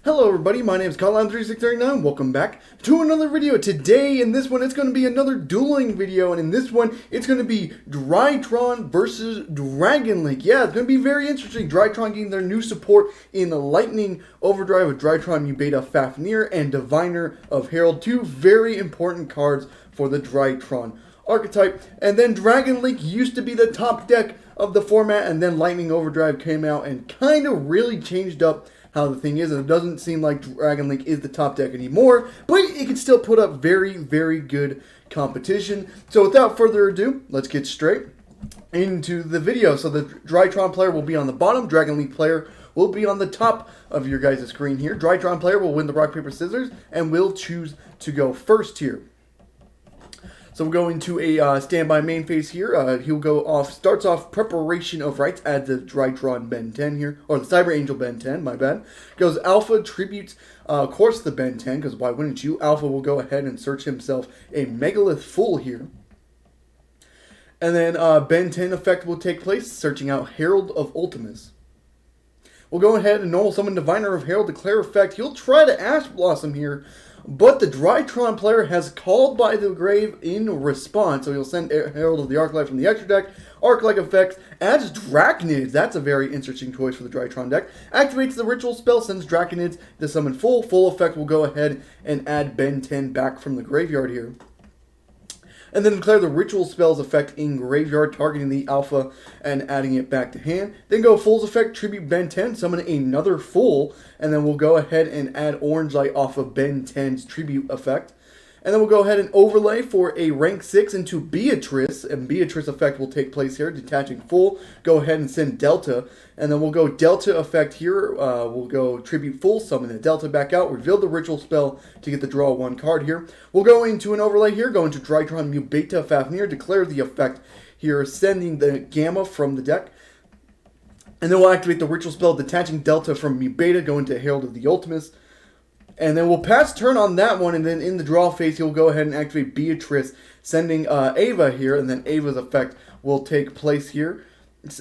Hello everybody, my name is Colin3639. Welcome back to another video. Today, in this one, it's going to be another dueling video, and in this one, it's going to be Drytron versus Dragon Link. Yeah, it's going to be very interesting. Drytron getting their new support in Lightning Overdrive with Drytron Mubeta Fafnir and Diviner of Herald. Two very important cards for the Drytron archetype. And then Dragon Link used to be the top deck of the format, and then Lightning Overdrive came out and kind of really changed up how the thing is, and it doesn't seem like Dragon Link is the top deck anymore, but it can still put up very, very good competition. So without further ado, let's get straight into the video. So the Drytron player will be on the bottom, Dragon Link player will be on the top of your guys' screen here. Drytron player will win the rock, paper, scissors, and will choose to go first here. So we'll go into a standby main phase here. He'll go off, starts off Preparation of Rites, adds the Drytron Ben 10 here, or the Cyber Angel Ben 10, my bad. Goes Alpha, tributes, of course, the Ben 10, because why wouldn't you? Alpha will go ahead and search himself a Megalith Full here. And then Ben 10 effect will take place, searching out Herald of Ultimus. We'll go ahead and normal summon Diviner of Herald, declare effect. He'll try to Ash Blossom here, but the Drytron player has Called by the Grave in response, so he'll send Herald of the Arclight from the extra deck. Arc-like effects, adds Draconids. That's a very interesting choice for the Drytron deck. Activates the ritual spell, sends Draconids to summon full. Full effect will go ahead and add Ben 10 back from the graveyard here. And then declare the ritual spell's effect in graveyard, targeting the alpha and adding it back to hand. Then go Fool's effect, tribute Ben 10, summon another Fool, and then we'll go ahead and add Orange Light off of Ben 10's tribute effect. And then we'll go ahead and overlay for a rank 6 into Beatrice, and Beatrice effect will take place here, detaching Full. Go ahead and send Delta, and then we'll go Delta effect here. We'll go tribute Full, summon the Delta back out, reveal the ritual spell to get the draw one card here. We'll go into an overlay here, go into Drytron Mubeta Fafnir, declare the effect here, sending the Gamma from the deck. And then we'll activate the ritual spell, detaching Delta from Mubeta, go into Herald of the Ultimus. And then we'll pass turn on that one, and then in the draw phase, he'll go ahead and activate Beatrice, sending Ava here, and then Ava's effect will take place here,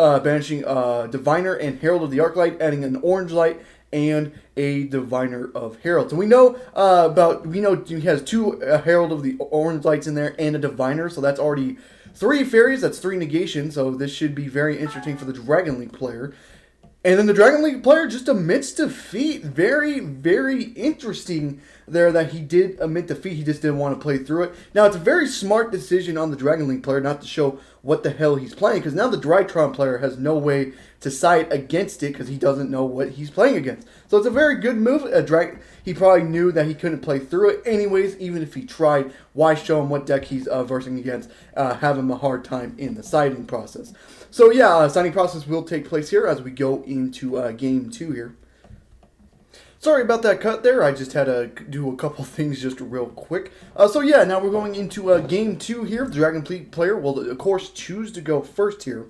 banishing Diviner and Herald of the Arclight, adding an Orange Light and a Diviner of Herald. So we know he has two Herald of the Orange Lights in there and a Diviner, so that's already 3 fairies, that's 3 negations, so this should be very interesting for the Dragon Link player. And then the Dragon Link player just admits defeat. Very, very interesting there that he did admit defeat. He just didn't want to play through it. Now, it's a very smart decision on the Dragon Link player not to show what the hell he's playing, because now the Drytron player has no way to side against it because he doesn't know what he's playing against. So it's a very good move. He probably knew that he couldn't play through it anyways, even if he tried. Why show him what deck he's versing against, have him a hard time in the siding process. So yeah, siding process will take place here as we go into game 2 here. Sorry about that cut there. I just had to do a couple things just real quick. So yeah, now we're going into game 2 here. The Dragon Link player will, of course, choose to go first here.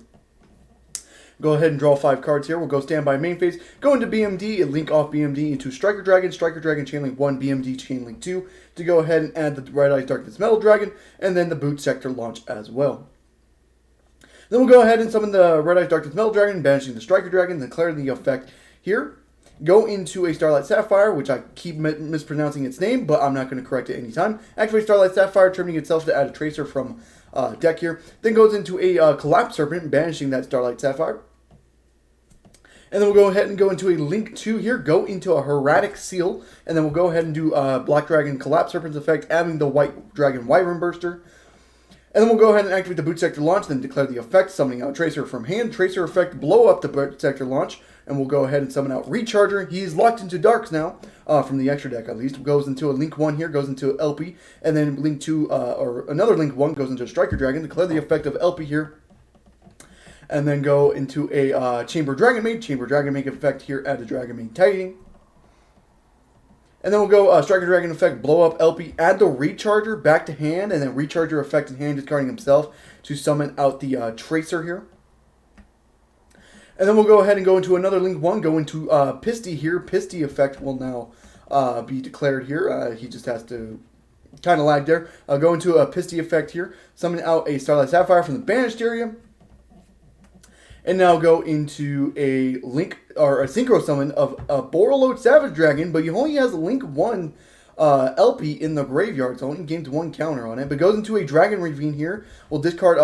Go ahead and draw 5 cards here. We'll go standby main phase. Go into BMD and link off BMD into Striker Dragon, Chainlink 1, BMD, Chainlink 2 to go ahead and add the Red Eyes Darkness Metal Dragon, and then the Boot Sector launch as well. Then we'll go ahead and summon the Red Eyes Darkness Metal Dragon, banishing the Striker Dragon, declare the effect here. Go into a Starlight Sapphire, which I keep mispronouncing its name, but I'm not going to correct it anytime. Activate Starlight Sapphire, trimming itself to add a Tracer from deck here. Then goes into a Collapse Serpent, banishing that Starlight Sapphire. And then we'll go ahead and go into a Link 2 here, go into a Hieratic Seal, and then we'll go ahead and do Black Dragon Collapse Serpent's effect, adding the White Dragon Wyvern Burster. And then we'll go ahead and activate the Boot Sector launch, then declare the effect, summoning out Tracer from hand. Tracer effect, blow up the Boot Sector launch, and we'll go ahead and summon out Recharger. He's locked into Darks now, from the extra deck at least. Goes into a Link 1 here, goes into LP, and then Link 2, or another Link 1 goes into a Striker Dragon. Declare the effect of LP here. And then go into a Chamber Dragon Maid. Chamber Dragon Maid effect here, add the Dragon Maid Titan. And then we'll go Striker Dragon effect, blow up LP, add the Recharger back to hand, and then Recharger effect in hand, discarding himself to summon out the Tracer here. And then we'll go ahead and go into another Link 1, go into Pisty here. Pisty effect will now be declared here. He just has to kind of lag there. Go into a Pisty effect here, summon out a Starlight Sapphire from the banished area. And now go into a link or a synchro summon of a Borreload Savage Dragon, but he only has link 1 LP in the graveyard, so only gains 1 counter on it. But goes into a Dragon Ravine here. We'll discard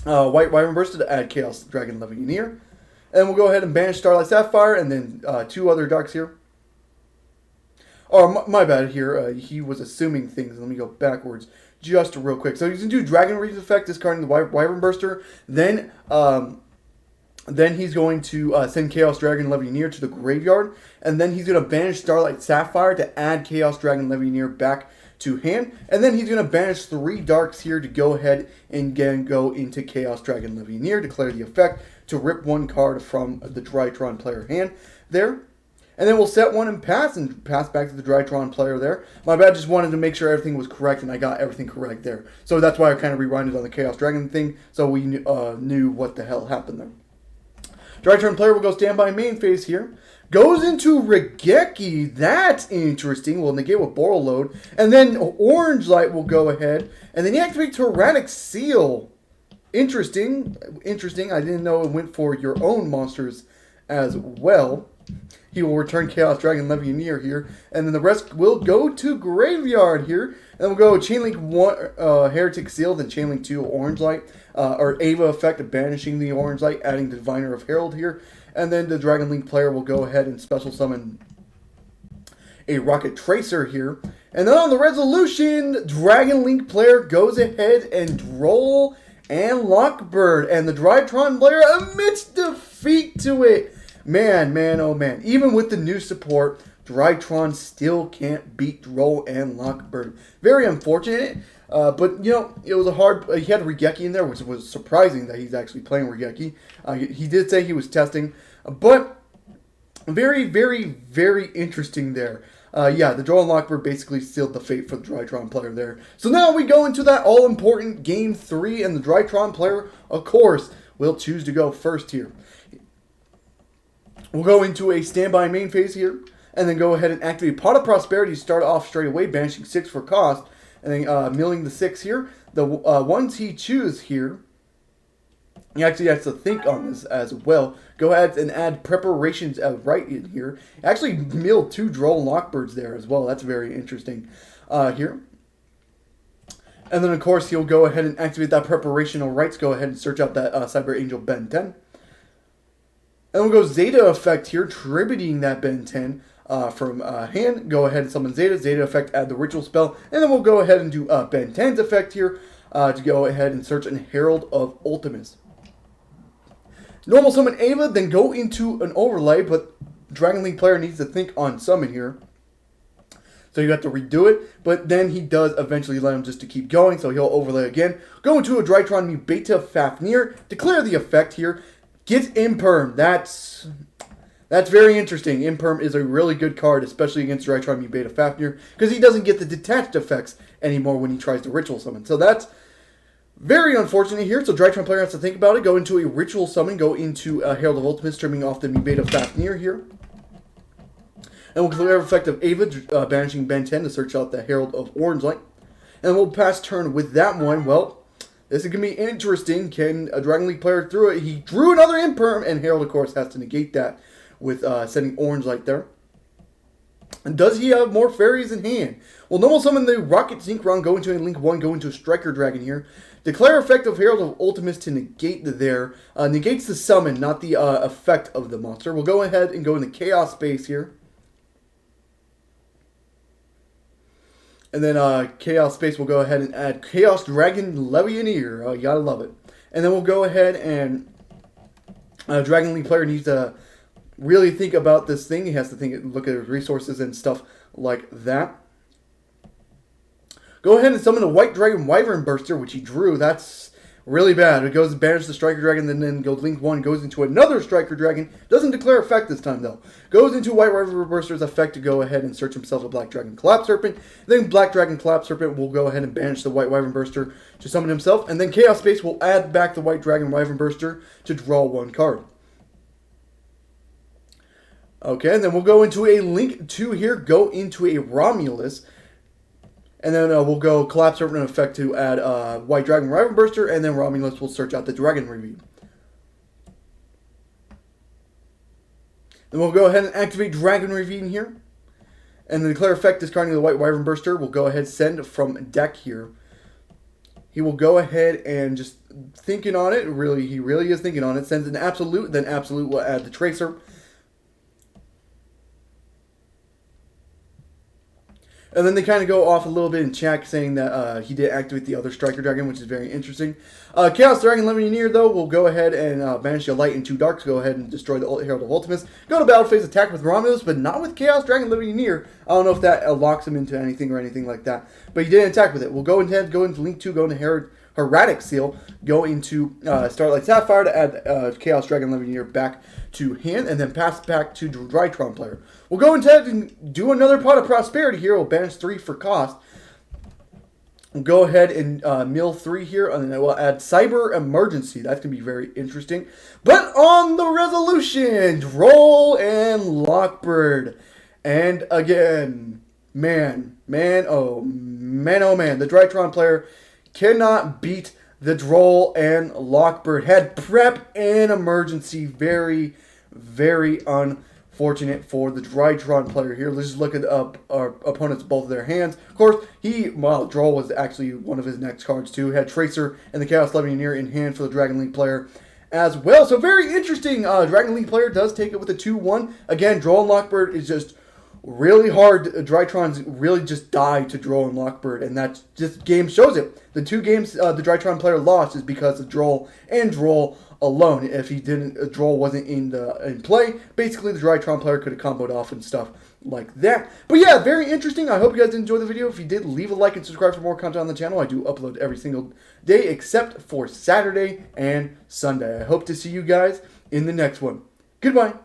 White Wyvern Burster to add Chaos Dragon Levianeer. And we'll go ahead and banish Starlight Sapphire and then 2 other darks here. Oh, my bad here. He was assuming things. Let me go backwards just real quick. So he's going to do Dragon Reef effect, discarding the Wyvern Burster. Then he's going to send Chaos Dragon Levianeer to the graveyard. And then he's going to banish Starlight Sapphire to add Chaos Dragon Levianeer back to hand. And then he's going to banish 3 darks here to go ahead and again go into Chaos Dragon Levianeer, declare the effect to rip 1 card from the Drytron player hand there. And then we'll set 1 and pass back to the Drytron player there. My bad, just wanted to make sure everything was correct, and I got everything correct there. So that's why I kind of rewinded on the Chaos Dragon thing, so we knew what the hell happened there. Drytron player will go standby main phase here. Goes into Regeki. That's interesting. We'll negate with Borreload. And then Orange Light will go ahead. And then you activate Tyrannic Seal. Interesting. Interesting. I didn't know it went for your own monsters as well. He will return Chaos Dragon Levianeer here. And then the rest will go to Graveyard here. And we'll go Chainlink 1, Heretic Seal, then Chainlink 2, Orange Light. Or Ava effect of banishing the Orange Light, adding Diviner of Herald here. And then the Dragon Link player will go ahead and special summon a Rocket Tracer here. And then on the resolution, Dragon Link player goes ahead and Droll and Lockbird. And the Drytron player admits defeat to it. Man, oh man. Even with the new support, Drytron still can't beat Droll and Lockbird. Very unfortunate. But, you know, it was a hard... he had Regeki in there, which was surprising that he's actually playing Regeki. He did say he was testing. But very, very interesting there. Yeah, the Droll and Lockbird basically sealed the fate for the Drytron player there. So now we go into that all-important Game 3, and the Drytron player, of course, will choose to go first here. We'll go into a standby main phase here, and then go ahead and activate Pot of Prosperity to start off straight away, banishing 6 for cost. And then milling the 6 here. The ones he chooses here, he actually has to think on this as well. Go ahead and add preparations right in here. Actually milled 2 Droll Lockbirds there as well. That's very interesting here. And then, of course, he'll go ahead and activate that preparational rights. Go ahead and search out that Cyber Angel Ben 10. And we'll go Zeta effect here, tributing that Ben 10. From hand, go ahead and summon Zeta. Zeta effect, add the ritual spell. And then we'll go ahead and do Ben 10's effect here to go ahead and search an Herald of Ultimus. Normal summon Ava, then go into an overlay, but Dragon League player needs to think on summon here. So you have to redo it, but then he does eventually let him just to keep going, so he'll overlay again. Go into a Drytron Mu Beta Fafnir, declare the effect here, get Imperm. That's very interesting. Imperm is a really good card, especially against Drytron Mu Beta Fafnir, because he doesn't get the detached effects anymore when he tries to ritual summon. So that's very unfortunate here. So Drytron player has to think about it. Go into a ritual summon. Go into a Herald of Ultimus, trimming off the Mu Beta Fafnir here. And we'll declare effect of Ava, banishing Ben 10 to search out the Herald of Orange Light. And we'll pass turn with that one. Well, this is going to be interesting. Can a Dragon League player through it? He drew another Imperm, and Herald, of course, has to negate that with sending Orange Light there. And does he have more fairies in hand? Well, normal summon the Rocket Synchron, go into a Link 1, go into a Striker Dragon here. Declare effect of Herald of Ultimus to negate there. Negates the summon, not the effect of the monster. We'll go ahead and go into Chaos Space here. And then Chaos Space will go ahead and add Chaos Dragon Levianeer. You gotta love it. And then we'll go ahead and Dragon League player needs to really think about this thing. He has to look at his resources and stuff like that. Go ahead and summon a White Dragon Wyvern Burster, which he drew. That's really bad. It goes to banish the Striker Dragon, then goes Link 1, goes into another Striker Dragon. Doesn't declare effect this time, though. Goes into White Wyvern Burster's effect to go ahead and search himself a Black Dragon Collapse Serpent. Then Black Dragon Collapse Serpent will go ahead and banish the White Wyvern Burster to summon himself. And then Chaos Space will add back the White Dragon Wyvern Burster to draw 1 card. Okay, and then we'll go into a Link 2 here. Go into a Romulus. And then we'll go Collapse Serpent effect to add White Dragon Wyvern Burster. And then Romulus will search out the Dragon Ravine. Then we'll go ahead and activate Dragon Ravine here. And the declare effect discarding the White Wyvern Burster will go ahead send from deck here. He will go ahead and just thinking on it. He really is thinking on it. Sends an Absolute. Then Absolute will add the Tracer. And then they kind of go off a little bit in chat saying that he did activate the other Striker Dragon, which is very interesting. Chaos Dragon Levianeer, though, will go ahead and banish your Light and 2 Darks. Go ahead and destroy the Herald of Ultimates. Go to battle phase, attack with Romulus, but not with Chaos Dragon Levianeer. I don't know if that locks him into anything or anything like that. But he did attack with it. We'll go into Link 2, go into Heraldic Seal, go into Starlight Sapphire to add Chaos Dragon Levianeer back to hand, and then pass back to Drytron player. We'll go ahead and do another Pot of Prosperity here. We'll banish 3 for cost. We'll go ahead and mill 3 here, and then we'll add Cyber Emergency. That's going to be very interesting. But on the resolution, Droll and Lockbird. And again, man, oh man, the Drytron player cannot beat the Droll and Lockbird. Had Prep and Emergency. Very, very unfortunate for the Drytron player here. Let's just look at our opponents, both of their hands. Of course, Droll was actually one of his next cards too. Had Tracer and the Chaos Levianeer in hand for the Dragon League player as well. So very interesting. Dragon League player does take it with a 2-1. Again, Droll and Lockbird is just really hard. Drytrons really just die to Droll and Lockbird, and that just game shows it. The 2 games the Drytron player lost is because of Droll and Droll alone. If he didn't, Droll wasn't in play. Basically, the Drytron player could have comboed off and stuff like that. But yeah, very interesting. I hope you guys enjoyed the video. If you did, leave a like and subscribe for more content on the channel. I do upload every single day except for Saturday and Sunday. I hope to see you guys in the next one. Goodbye.